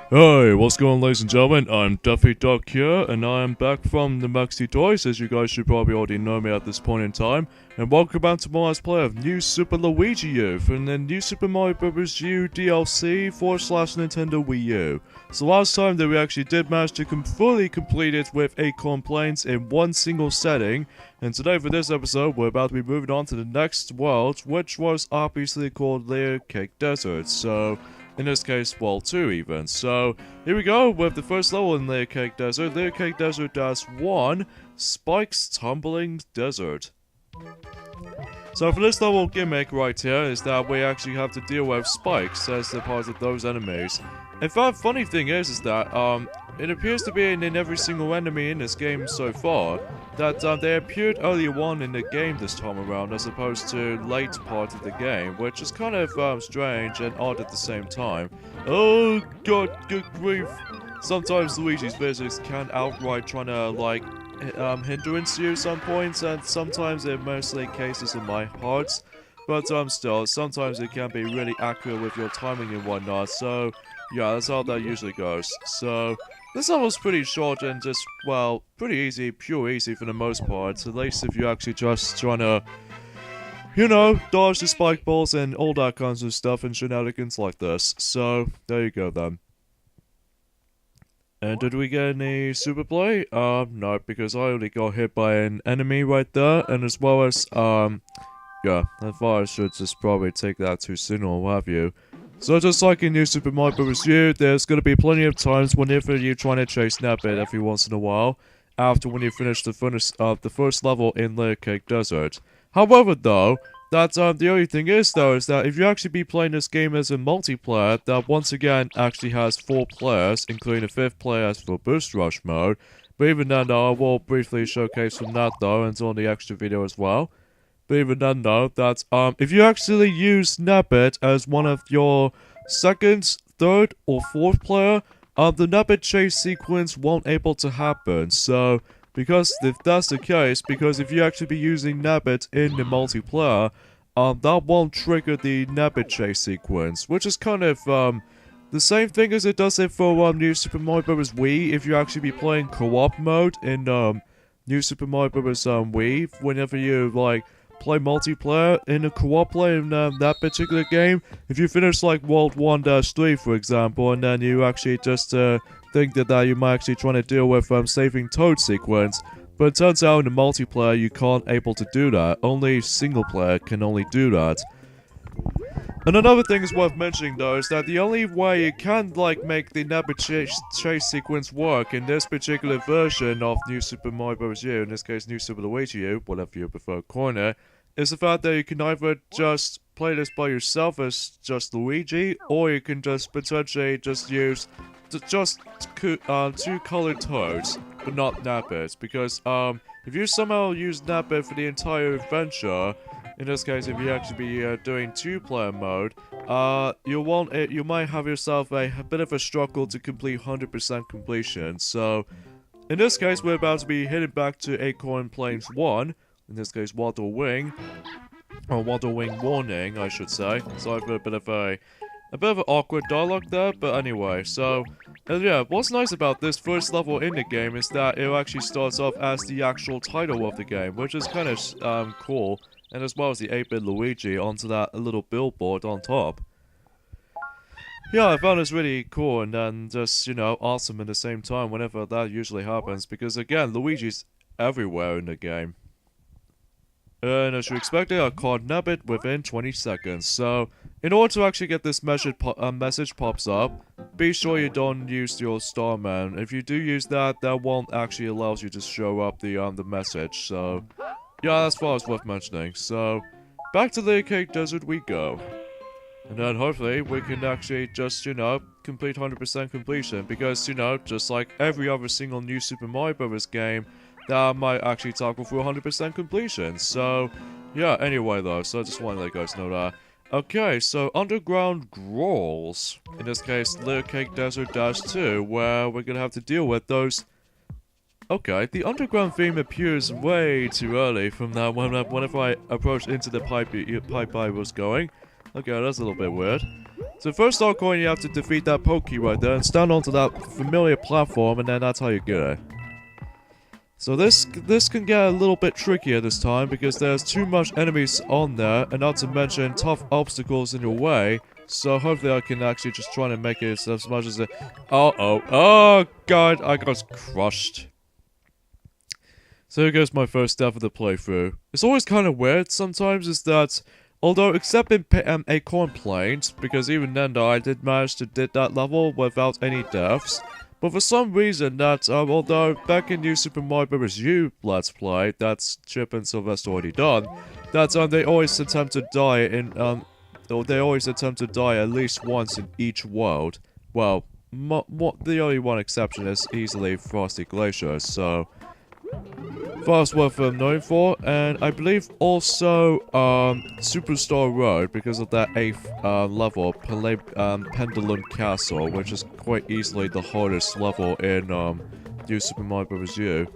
Hey, what's going on, ladies and gentlemen? I'm Duffy Duck here, and I am back from the Maxi Toys, as you guys should probably already know me at this point in time. And welcome back to my Let's Play of New Super Luigi U from the New Super Mario Bros. U DLC / Nintendo Wii U. So last time that we actually did manage to fully complete it with Acorn Plains in one single setting, and today for this episode we're about to be moving on to the next world, which was obviously called Layer Cake Desert. So in this case, World 2 even. So, here we go with the first level in Layer Cake Desert. Layer Cake Desert -1, Spike's Tumbling Desert. So for this level gimmick right here is that we actually have to deal with spikes as the part of those enemies. In fact, funny thing is that, it appears to be in every single enemy in this game so far, that they appeared earlier on in the game this time around as opposed to late part of the game, which is kind of strange and odd at the same time. Oh god, good grief. Sometimes Luigi's physics can outright try to, like, hindrance you some points, and sometimes it mostly cases in my hearts. But still, sometimes it can be really accurate with your timing and whatnot, so yeah, that's how that usually goes. So this level's pretty short and just, well, pretty easy, pure easy for the most part, at least if you're actually just trying to, you know, dodge the spike balls and all that kinds of stuff and shenanigans like this. So, there you go then. And did we get any super play? No, because I only got hit by an enemy right there, and as well as, yeah, I thought I should just probably take that too soon or what have you. So just like in New Super Mario Bros. U, there's gonna be plenty of times whenever you're trying to chase Nabbit every once in a while, after when you finish the first level in Layer Cake Desert. However though, the only thing is that if you actually be playing this game as a multiplayer, that once again actually has 4 players, including a 5th player as for Boost Rush mode. But even then though, I will briefly showcase from that though, and it's on the extra video as well. But even then though, that if you actually use Nabbit as one of your 2nd, 3rd, or 4th player, the Nabbit chase sequence won't able to happen. So, because if that's the case, because if you actually be using Nabbit in the multiplayer, that won't trigger the Nabbit chase sequence, which is kind of, the same thing as it does it for, New Super Mario Bros. Wii, if you actually be playing co-op mode in, New Super Mario Bros. Wii, whenever you, like, play multiplayer in a co-op play in that particular game. If you finish like World 1-3 for example, and then you actually just think that you might actually try to deal with saving Toad sequence, but it turns out in the multiplayer you can't able to do that. Only single player can only do that. And another thing is worth mentioning though is that the only way you can like make the Nabbit chase sequence work in this particular version of New Super Mario Bros. U, in this case New Super Luigi U, whatever you prefer corner, is the fact that you can either just play this by yourself as just Luigi, or you can just potentially just use just 2 colored toads, but not Nabbit, because if you somehow use Nabbit for the entire adventure, in this case, if you actually be doing 2-player mode, you might have yourself a bit of a struggle to complete 100% completion. So, in this case, we're about to be heading back to Acorn Plains 1, in this case, Water Wing, or Water Wing Warning, I should say. Sorry for a bit of an awkward dialogue there, but anyway, so, yeah, what's nice about this first level in the game is that it actually starts off as the actual title of the game, which is kind of, cool. And as well as the 8-bit Luigi onto that little billboard on top. Yeah, I found this really cool and then just, you know, awesome at the same time whenever that usually happens. Because again, Luigi's everywhere in the game. And as you expected, I caught Nabbit within 20 seconds. So, in order to actually get this message pops up, be sure you don't use your Starman. If you do use that, that won't actually allow you to show up the message. So, yeah, that's why it's worth mentioning. So, back to the Cake Desert we go. And then hopefully we can actually just, you know, complete 100% completion. Because, you know, just like every other single New Super Mario Bros. Game, that might actually tackle for 100% completion. So, yeah, anyway though, so I just wanted to let you guys know that. Okay, so Underground Growls. In this case, Layer Cake Desert -2, where we're gonna have to deal with those. Okay, the underground theme appears way too early from now whenever I approached into the pipe I was going. Okay, that's a little bit weird. So first star coin, you have to defeat that Pokey right there and stand onto that familiar platform, and then that's how you get it. So this can get a little bit trickier this time because there's too much enemies on there, and not to mention tough obstacles in your way. So hopefully I can actually just try to make it as much as it. Oh god, I got crushed. So here goes my first step of the playthrough. It's always kind of weird sometimes is that, although except in Acorn Plains, because even then though I did manage to did that level without any deaths. But for some reason that, although back in New Super Mario Bros. U Let's Play, that's Chip and Sylvester already done, that they always attempt to die in, they always attempt to die at least once in each world. Well, the only one exception is easily Frosty Glacier, so that's worth knowing for, and I believe also Superstar Road because of that 8th level, Pendulum Castle, which is quite easily the hardest level in New Super Mario Bros. U.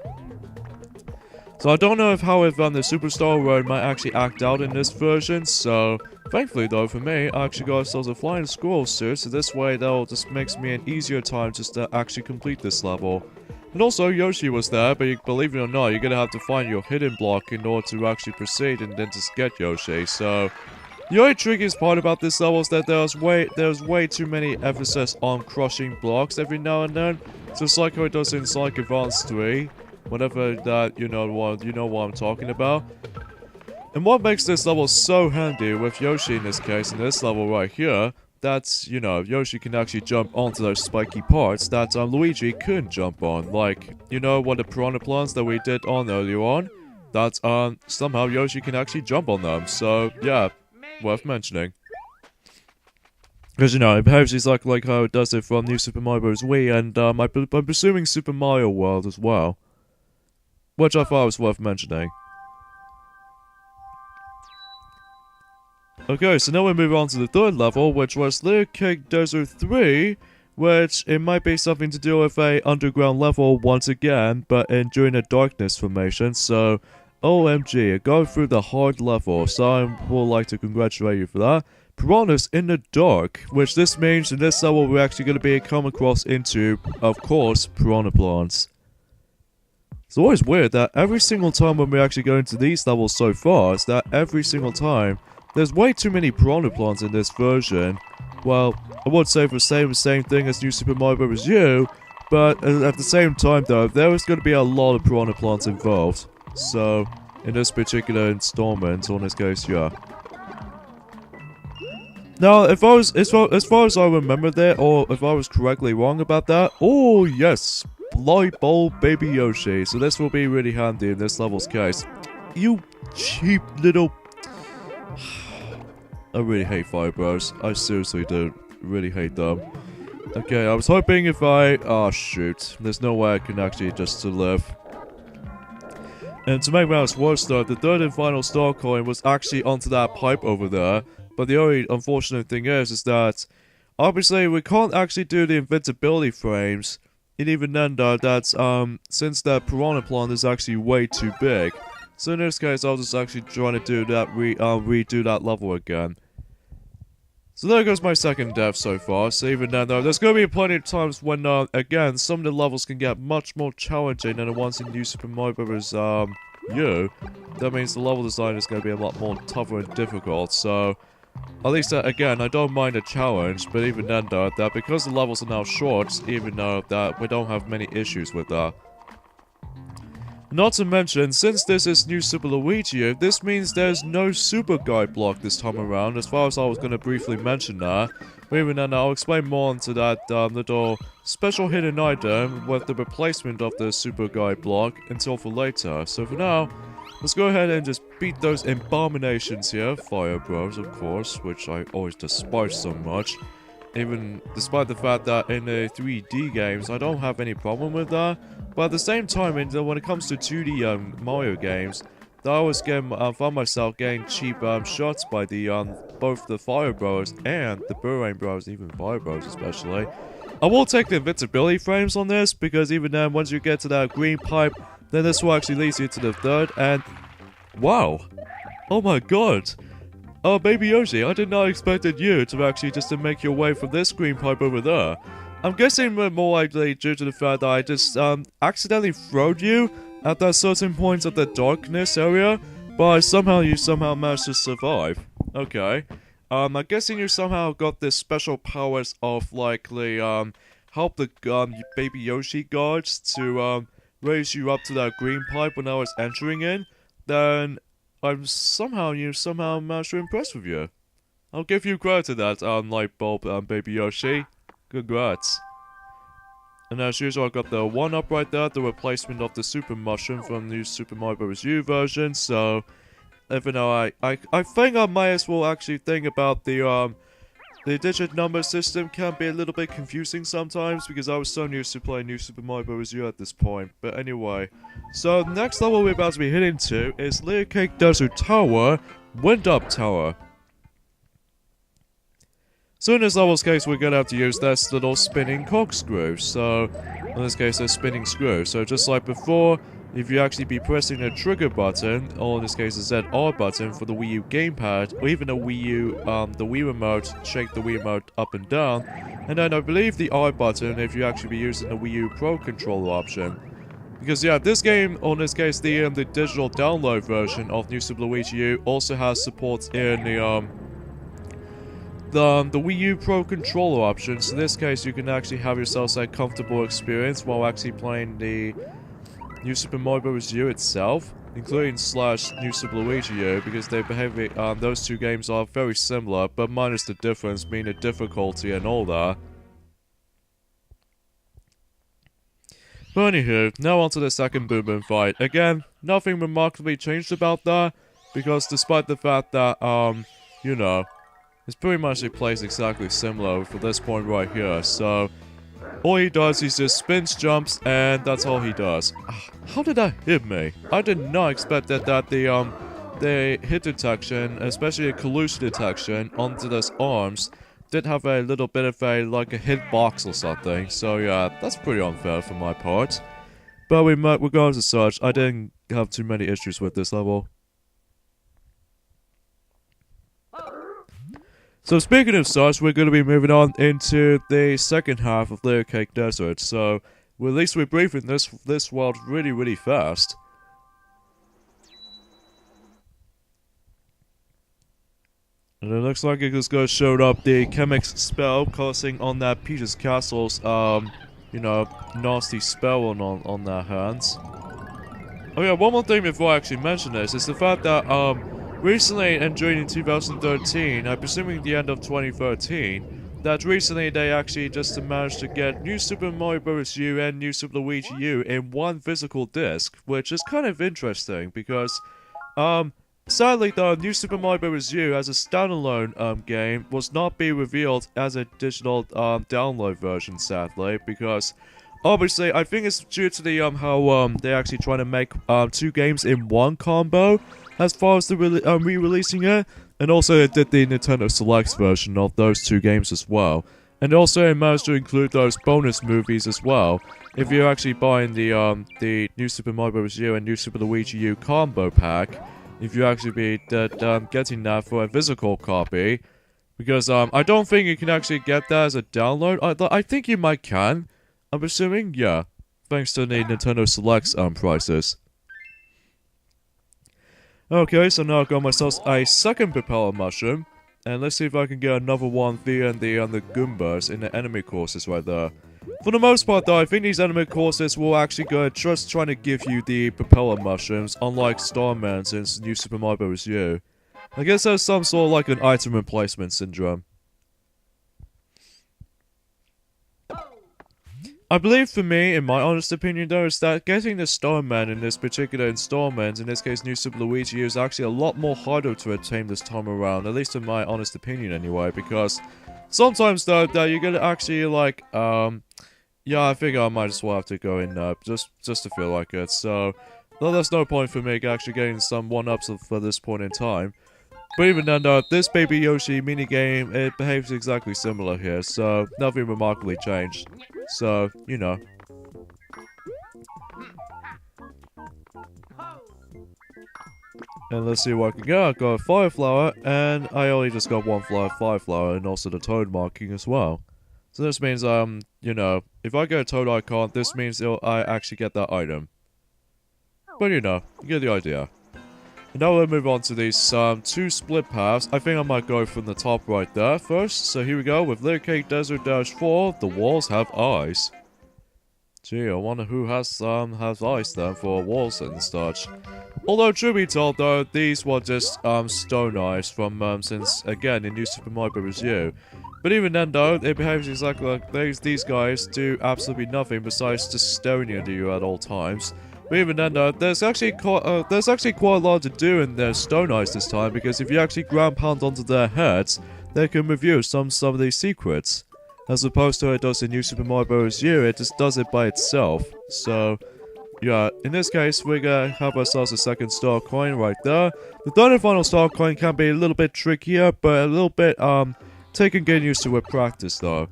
So I don't know how the Superstar Road might actually act out in this version, so thankfully though for me, I actually got ourselves a flying squirrel suit, so this way that'll just makes me an easier time just to actually complete this level. And also, Yoshi was there, but believe it or not, you're gonna have to find your hidden block in order to actually proceed and then just get Yoshi, so the only trickiest part about this level is that there's way too many emphasis on crushing blocks every now and then, just like how it does in Sonic Advance 3, whatever that, you know what I'm talking about. And what makes this level so handy with Yoshi in this case, in this level right here, that's, you know, Yoshi can actually jump onto those spiky parts that Luigi couldn't jump on. Like, you know what the piranha plants that we did on earlier on? That, somehow Yoshi can actually jump on them. So, yeah, worth mentioning. Because, you know, it behaves exactly like how it does it from New Super Mario Bros. Wii, and, I'm presuming Super Mario World as well. Which I thought was worth mentioning. Okay, so now we move on to the third level, which was Little Cake Desert 3, which it might be something to do with a underground level once again, but during a darkness formation, so OMG, going through the hard level, so I would like to congratulate you for that. Piranhas in the dark, which this means in this level we're actually going to come across into, of course, piranha plants. It's always weird that every single time when we actually go into these levels so far, is that every single time there's way too many piranha plants in this version. Well, I would say for the same thing as New Super Mario Bros. U, but at the same time though, there is going to be a lot of piranha plants involved. So, in this particular installment, or in this case, yeah. Now, as far as I remember there, or if I was correctly wrong about that, oh yes, Light Bulb Baby Yoshi. So this will be really handy in this level's case. You cheap little... I really hate Fire Bros. I seriously do. Really hate them. Okay, I was hoping if I... Oh, shoot. There's no way I can actually just live. And to make matters worse though, the third and final star coin was actually onto that pipe over there. But the only unfortunate thing is that... Obviously, we can't actually do the invincibility frames. And even then though, that's, since that piranha plant is actually way too big. So in this case, I was just actually trying to do that, redo that level again. So there goes my second death so far. So even then though, there's going to be plenty of times when, again, some of the levels can get much more challenging than the ones in New Super Mario Bros. U. That means the level design is going to be a lot more tougher and difficult, so... At least, again, I don't mind a challenge, but even then though, that because the levels are now short, even though that we don't have many issues with that. Not to mention, since this is New Super Luigi U, this means there's no Super Guide block this time around, as far as I was going to briefly mention that. But even then, I'll explain more into that little special hidden item with the replacement of the Super Guide block until for later. So for now, let's go ahead and just beat those abominations here. Fire Bros, of course, which I always despise so much. Even despite the fact that in the 3D games, I don't have any problem with that. But at the same time, when it comes to 2D Mario games, I always found myself getting cheap shots by the both the Fire Bros and the Burrain Bros, even Fire Bros especially. I will take the invincibility frames on this, because even then, once you get to that green pipe, then this will actually lead you to the third, and... Wow! Oh my god! Oh, Baby Yoshi, I did not expected you to actually just to make your way from this green pipe over there. I'm guessing more likely due to the fact that I just accidentally throwed you at that certain point of the darkness area, but you somehow managed to survive. Okay. I'm guessing you somehow got this special powers of likely help the Baby Yoshi guards to raise you up to that green pipe when I was entering in. Then you somehow managed to impress with you. I'll give you credit to that, light bulb, Baby Yoshi. Congrats. And as usual, I got the 1-up right there, the replacement of the Super Mushroom from the new Super Mario Bros. U version, so even though I think I might as well actually think about the digit number system can be a little bit confusing sometimes because I was so used to playing new Super Mario Bros. U at this point. But anyway, so the next level we're about to be heading to is Layer Cake Desert Tower, Wind Up Tower. So in this level's case, we're gonna have to use this little spinning corkscrew. So in this case, a spinning screw. So just like before, if you actually be pressing the trigger button, or in this case the ZR button for the Wii U gamepad, or even the Wii U, the Wii remote, shake the Wii remote up and down, and then I believe the R button if you actually be using the Wii U Pro controller option. Because yeah, this game, or in this case the digital download version of New Super Luigi U also has support in the Wii U Pro controller option. So in this case, you can actually have yourself a comfortable experience while actually playing the New Super Mario Bros. U itself, including / New Super Luigi U, because they behave, those two games are very similar, but minus the difference being the difficulty and all that. But anywho, now onto the second Boom Boom fight. Again, nothing remarkably changed about that, because despite the fact that, you know, it's pretty much it plays exactly similar for this point right here, so all he does is just spins, jumps, and that's all he does. How did that hit me? I did not expect that the hit detection, especially a collision detection onto those arms, did have a little bit of like a hitbox or something. So yeah, that's pretty unfair for my part. But regardless of such, I didn't have too many issues with this level. So speaking of such, we're going to be moving on into the second half of Layer Cake Desert. So at least we're briefing this world really fast. And it looks like it just got showed up the Chemix spell causing on that Peach's Castle's you know, nasty spell on their hands. Oh yeah, one more thing before I actually mention this is the fact that recently, and during 2013, I'm presuming the end of 2013, that recently they actually just managed to get New Super Mario Bros. U and New Super Luigi U in one physical disc, which is kind of interesting because, sadly though, New Super Mario Bros. U as a standalone game was not being revealed as a digital download version, sadly, because obviously I think it's due to the how they're actually trying to make two games in one combo as far as the re-releasing it, and also it did the Nintendo Selects version of those two games as well. And also it managed to include those bonus movies as well. If you're actually buying the New Super Mario Bros. U and New Super Luigi U combo pack, if you actually be getting that for a physical copy, because I don't think you can actually get that as a download. I think you might can. I'm assuming, yeah, thanks to the Nintendo Selects prices. Okay, so now I've got myself a second propeller mushroom, and let's see if I can get another one via the Goombas in the enemy courses right there. For the most part though, I think these enemy courses will actually go just trying to give you the propeller mushrooms, unlike Starman's in New Super Mario Bros. U. I guess there's some sort of like an item replacement syndrome. I believe for me, in my honest opinion though, is that getting the Starman in this particular installment, in this case New Super Luigi, is actually a lot more harder to attain this time around, at least in my honest opinion anyway, because sometimes though, that you're gonna actually like, yeah, I think I might as well have to go in just to feel like it, so well, there's no point for me actually getting some 1-ups for this point in time. But even then though, this Baby Yoshi minigame, it behaves exactly similar here, so nothing remarkably changed. So, you know. And let's see what I can get. I got a fire flower, and I only just got one fire flower, and also the toad marking as well. So this means, you know, if I get a toad icon, this means I actually get that item. But you know, you get the idea. And now we'll move on to these, 2 split paths. I think I might go from the top right there first. So here we go, with Little Cake Desert Dash 4, the walls have eyes. Gee, I wonder who has eyes then for walls and such. Although, truth be told though, these were just, stone eyes from, since, again, in New Super Mario Bros. U. But even then though, it behaves exactly like these guys do absolutely nothing besides just staring at you at all times. But even then though, there's actually quite a lot to do in their stone eyes this time, because if you actually ground pound onto their heads, they can reveal some of these secrets. As opposed to it does in New Super Mario Bros. U, it just does it by itself. So, yeah, in this case, we're gonna have ourselves a second star coin right there. The third and final star coin can be a little bit trickier, but a little bit, taking getting used to with practice, though.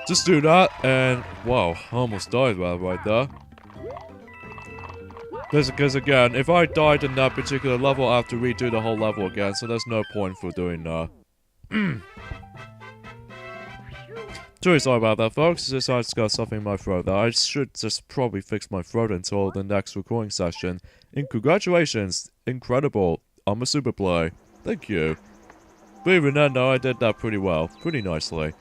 Just do that, and, wow, I almost died right there. Because again, if I died in that particular level, I have to redo the whole level again, so there's no point for doing that. Truly sorry about that, folks. I just got something in my throat there. I should just probably fix my throat until the next recording session. And congratulations! Incredible! I'm a super play. Thank you. But even then, though, I did that pretty well. Pretty nicely.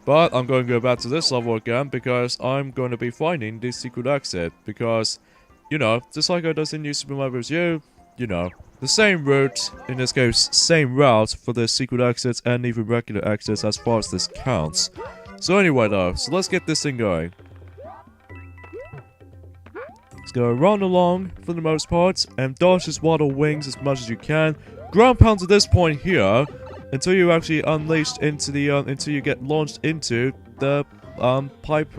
But I'm going to go back to this level again because I'm going to be finding the secret exit. Because, you know, just like I does in New Super Mario Bros. U, you know, the same route, in this case, same route for the secret exits and even regular exits as far as this counts. So anyway though, so let's get this thing going. Let's go run along for the most part, and dodge his waddle wings as much as you can. Ground pound to this point here, until you actually unleashed into the, until you get launched into the, pipe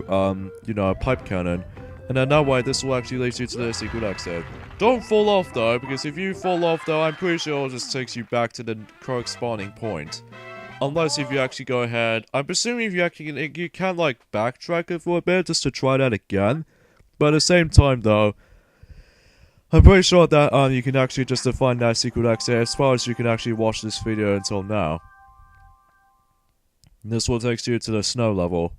cannon. And then that way, this will actually lead you to the secret exit. Don't fall off though, because if you fall off though, I'm pretty sure it just takes you back to the corresponding point. Unless if you actually go ahead, I'm presuming if you actually you can like backtrack it for a bit just to try that again. But at the same time though, I'm pretty sure that you can actually just find that secret exit as far as you can actually watch this video until now. And this will take you to the snow level.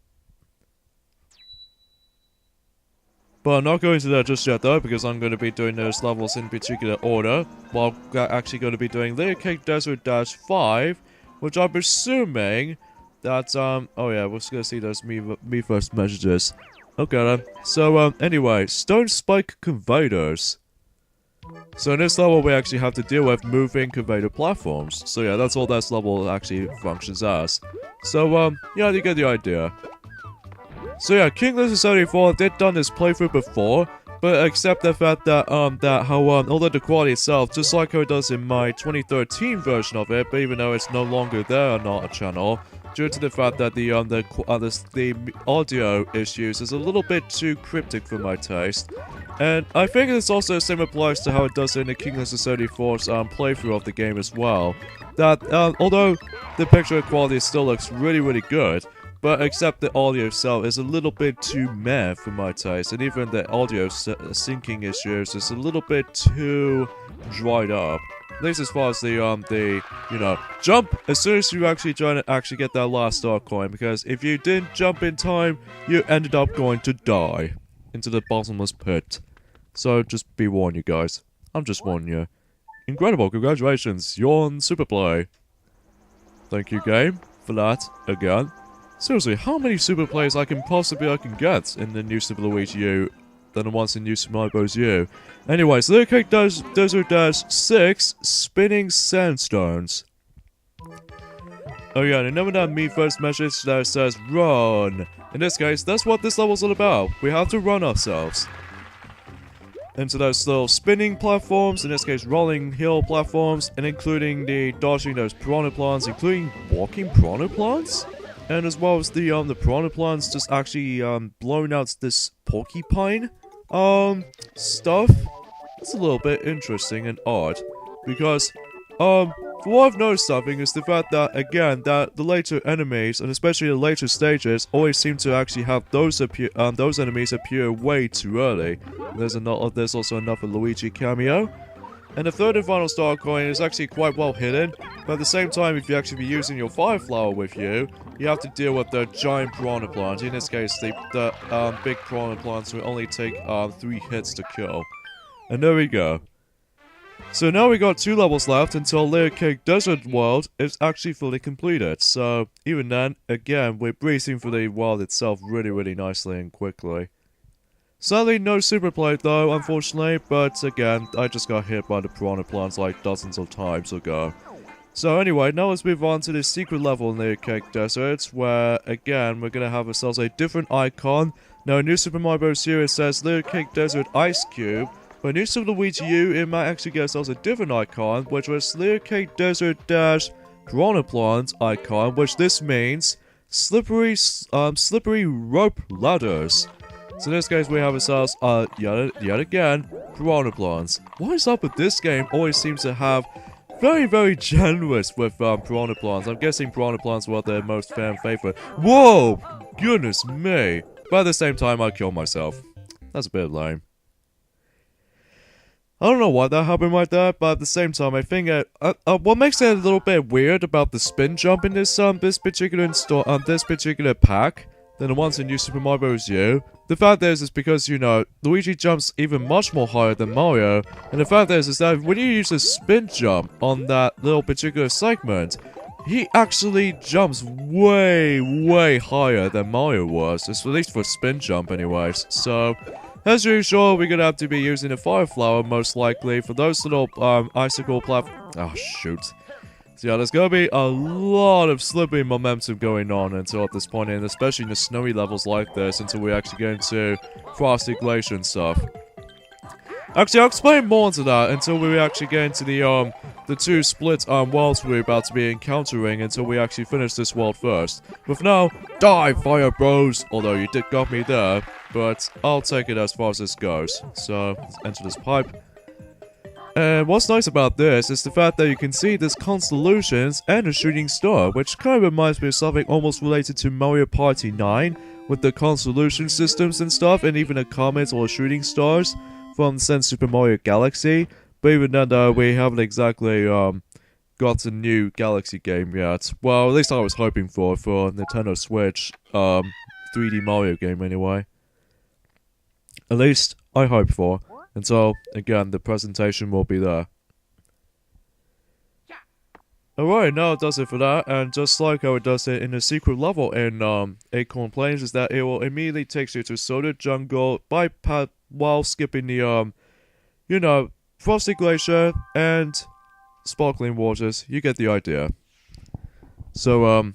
But I'm not going to that just yet though, because I'm going to be doing those levels in particular order. While we're actually going to be doing Little Cake Desert Dash 5. Which I'm assuming that, oh yeah, we're just gonna see those me first messages. Okay then. So, anyway, Stone Spike Conveyors. So in this level, we actually have to deal with moving conveyor platforms. So yeah, that's all this level actually functions as. So, yeah, you get the idea. So yeah, King Lizard 74 did done this playthrough before, but except the fact that, although the quality itself, just like how it does in my 2013 version of it, but even though it's no longer there on our channel, due to the fact that the audio issues is a little bit too cryptic for my taste. And I think this also the same applies to how it does in the King Lizard 34's playthrough of the game as well. That, although the picture quality still looks really good, but except the audio itself is a little bit too meh for my taste, and even the audio syncing issues is a little bit too dried up. At least as far as the you know, jump as soon as you actually try to actually get that last star coin, because if you didn't jump in time, you ended up going to die into the bottomless pit. So just be warned, you guys. I'm just warning you. Incredible, congratulations, you're on Superplay. Thank you, game, for that, again. Seriously, how many super plays I can get in the new Super Luigi U than the ones in New Super Mario Bros. U? Anyways, Little Cake Desert Dash 6, Spinning Sandstones. Oh yeah, and remember that me first message that says run. In this case, that's what this level's all about. We have to run ourselves into those little spinning platforms, in this case rolling hill platforms, and including the dodging those piranha plants, including walking piranha plants? And as well as the piranha plants just actually blowing out this porcupine stuff. It's a little bit interesting and odd, because for what I've noticed something is the fact that, again, that the later enemies, and especially the later stages, always seem to actually have those enemies appear way too early. There's also another Luigi cameo. And the third and final star coin is actually quite well hidden, but at the same time, if you actually be using your fire flower with you, you have to deal with the giant piranha plant. In this case, the big piranha plants will only take 3 hits to kill. And there we go. So now we got 2 levels left until Layer Cake Desert World is actually fully completed. So even then, again, we're breezing through the world itself really nicely and quickly. Sadly, no super plate though, unfortunately, but again, I just got hit by the piranha plants like dozens of times ago. So anyway, now let's move on to the secret level in Layer Cake Desert, where again, we're gonna have ourselves a different icon. Now in New Super Mario Bros. U, it says Layer Cake Desert Ice Cube. But New Super Luigi U, it might actually get ourselves a different icon, which was Layer Cake Desert Dash Piranha Plant icon, which this means slippery rope ladders. So in this case, we have ourselves, yet again, piranha plants. What is up with this game? Always seems to have very generous with piranha plants. I'm guessing piranha plants were their most fan favorite. Whoa! Goodness me! But at the same time, I killed myself. That's a bit lame. I don't know why that happened right there, but at the same time, I think what makes it a little bit weird about the spin jump in this particular pack than the ones in New Super Mario Bros. U. The fact is because, you know, Luigi jumps even much more higher than Mario, and the fact is that when you use a spin jump on that little particular segment, he actually jumps way higher than Mario was, at least for spin jump anyways, so as usual, we're gonna have to be using a fire flower most likely for those little icicle oh shoot. So yeah, there's gonna be a lot of slippery momentum going on until at this point, and especially in the snowy levels like this, until we actually get into Frosty Glacier and stuff. Actually, I'll explain more into that until we actually get into the 2 split worlds we're about to be encountering until we actually finish this world first. But for now, die, Fire Bros! Although you did got me there, but I'll take it as far as this goes. So, let's enter this pipe. And what's nice about this is the fact that you can see there's constellations and a shooting star, which kind of reminds me of something almost related to Mario Party 9, with the constellation systems and stuff, and even a comet or shooting stars from Super Mario Galaxy. But even then though, we haven't exactly got a new Galaxy game yet. Well, at least I was hoping for Nintendo Switch 3D Mario game anyway. At least I hope for. Until, again, the presentation will be there. Alright, now it does it for that, and just like how it does it in the secret level in Acorn Plains, is that it will immediately take you to Soda Jungle while skipping the, you know, Frosty Glacier and Sparkling Waters. You get the idea. So,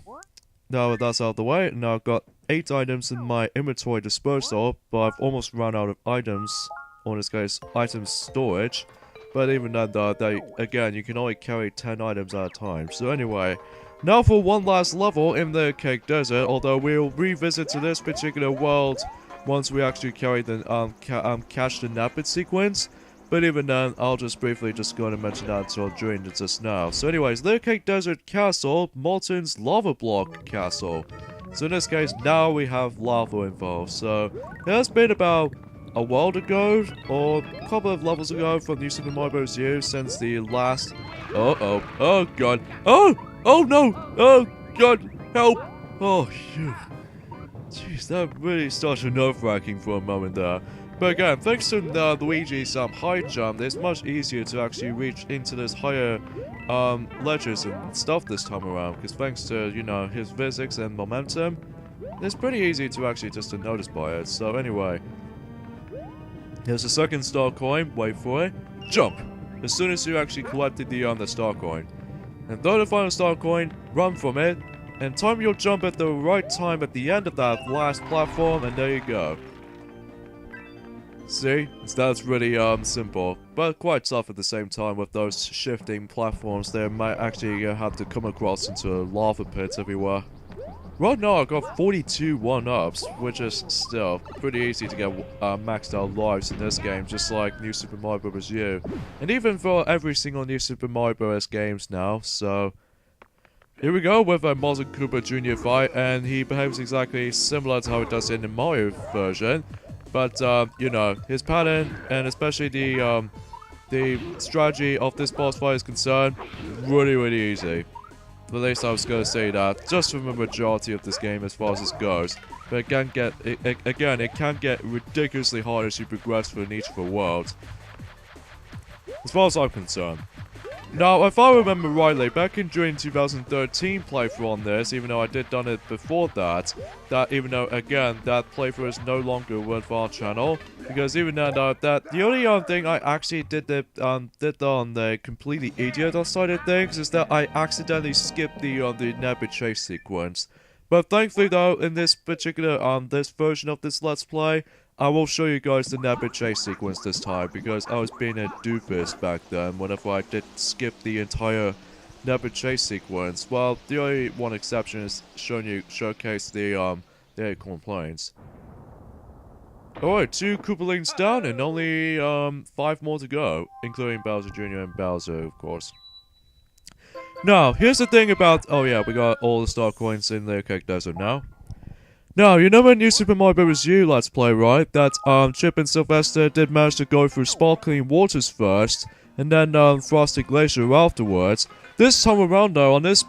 now that's out of the way, now I've got 8 items in my inventory disposal, but I've almost run out of items. Or in this case, item storage. But even then though, again, you can only carry 10 items at a time. So anyway, now for one last level in the Cake Desert, although we'll revisit to this particular world once we actually carry the, catch the Napid sequence. But even then, I'll just briefly going to mention that during just now. So anyways, the Cake Desert Castle, Morton's Lava Block Castle. So in this case, now we have lava involved. So it has been about a world ago, or a couple of levels ago from New Super Mario Bros. U since the last... oh god, oh no, oh god, help, oh shoot, jeez, that really started nerve-wracking for a moment there. But again, thanks to Luigi's high jump, it's much easier to actually reach into this higher ledges and stuff this time around, because thanks to, you know, his physics and momentum, it's pretty easy to actually just notice by it. So anyway, here's the second star coin, wait for it, jump! As soon as you actually collected the star coin. And throw the final star coin, run from it, and time your jump at the right time at the end of that last platform, and there you go. See? That's really simple, but quite tough at the same time with those shifting platforms. They might actually have to come across into lava pits everywhere. Right now I got 42 1-ups, which is still pretty easy to get maxed out lives in this game, just like New Super Mario Bros. U. And even for every single New Super Mario Bros. Games now, so... Here we go with a Morton Koopa Jr. fight, and he behaves exactly similar to how it does in the Mario version. But, you know, his pattern, and especially the the strategy of this boss fight is concerned, really easy. At least I was going to say that, just from the majority of this game as far as this goes. But it can get ridiculously hard as you progress through each of the worlds. As far as I'm concerned. Now, if I remember rightly, back in during 2013 playthrough on this, even though I did done it before that, even though, again, that playthrough is no longer worth our channel, because even then, the only thing I actually did on the completely idiot side of things is that I accidentally skipped the Nebby chase sequence. But thankfully, though, in this particular, this version of this Let's Play, I will show you guys the Nebby chase sequence this time, because I was being a doofus back then whenever I did skip the entire Nebby chase sequence. Well, the only one exception is showcase the acorn plains. Alright, 2 Koopalings down and only 5 more to go, including Bowser Jr. and Bowser, of course. Now, here's the thing about... Oh yeah, we got all the star coins in the Cake Desert now. Now, you know when New Super Mario Bros. U Let's Play, right? That Chip and Sylvester did manage to go through Sparkling Waters first, and then Frosty Glacier afterwards. This time around, though, on this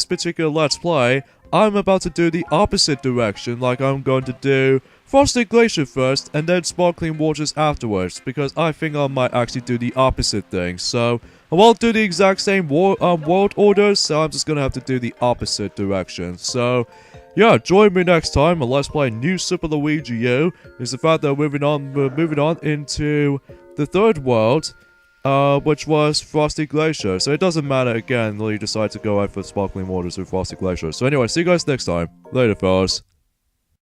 particular Let's Play, I'm about to do the opposite direction, like I'm going to do Frosty Glacier first, and then Sparkling Waters afterwards, because I think I might actually do the opposite thing. So, I won't do the exact same world order, so I'm just gonna have to do the opposite direction. So, yeah, join me next time on Let's Play New Super Luigi U. Is the fact that we're moving on into the third world, which was Frosty Glacier. So it doesn't matter again, you decide to go out for Sparkling Waters or Frosty Glacier. So anyway, see you guys next time. Later, fellas.